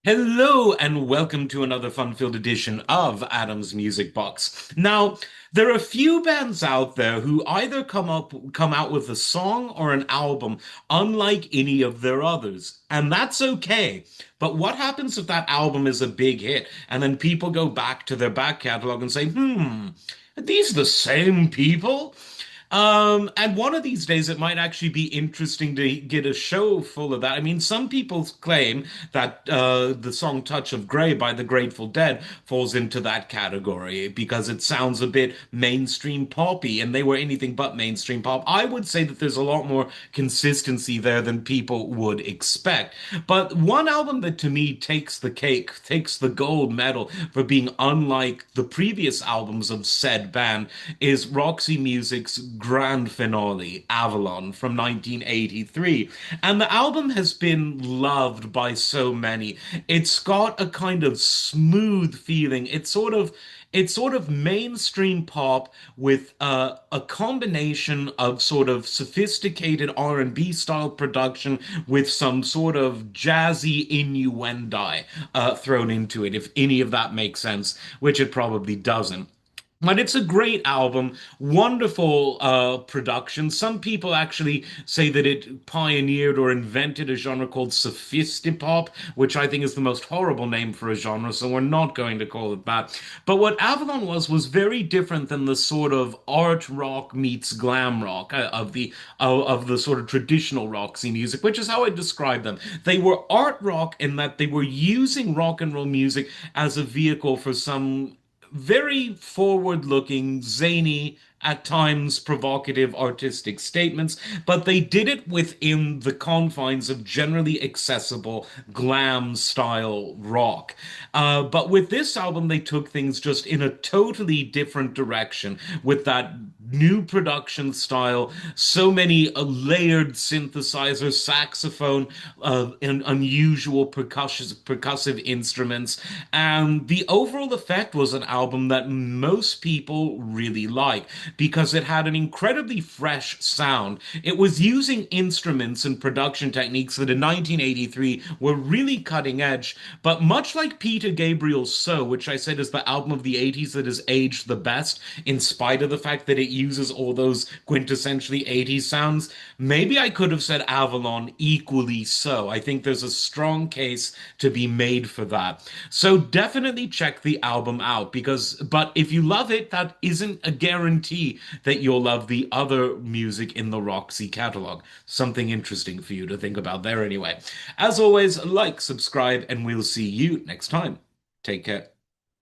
Hello and welcome to another fun-filled edition of Adam's Music Box. Now, there are a few bands out there who either come out with a song or an album unlike any of their others, and that's okay. But what happens if that album is a big hit and then people go back to their back catalog and say, are these the same people? And one of these days it might actually be interesting to get a show full of that. I mean, some people claim that the song Touch of Grey by the Grateful Dead falls into that category because it sounds a bit mainstream poppy, and they were anything but mainstream pop. I would say that there's a lot more consistency there than people would expect. But one album that to me takes the cake, takes the gold medal for being unlike the previous albums of said band is Roxy Music's grand finale, Avalon, from 1983. And the album has been loved by so many. It's got a kind of smooth feeling. It's sort of mainstream pop with a combination of sort of sophisticated R&B style production with some sort of jazzy innuendo thrown into it, if any of that makes sense, which it probably doesn't. But it's a great album, wonderful production. Some people actually say that it pioneered or invented a genre called sophistipop, which I think is the most horrible name for a genre, so we're not going to call it that. But what Avalon was very different than the sort of art rock meets glam rock of the sort of traditional Roxy music, which is how I describe them. They were art rock in that they were using rock and roll music as a vehicle for some very forward looking, zany, at times provocative artistic statements, but they did it within the confines of generally accessible glam style rock. But with this album, they took things just in a totally different direction with that new production style, so many layered synthesizers, saxophone, and unusual percussive instruments. And the overall effect was an album that most people really like because it had an incredibly fresh sound. It was using instruments and production techniques that in 1983 were really cutting edge, but much like Peter Gabriel's So, which I said is the album of the 80s that has aged the best, in spite of the fact that it uses all those quintessentially 80s sounds, maybe I could have said Avalon equally so. I think there's a strong case to be made for that. So definitely check the album out but if you love it, that isn't a guarantee that you'll love the other music in the Roxy catalog. Something interesting for you to think about there anyway. As always, like, subscribe, and we'll see you next time. Take care.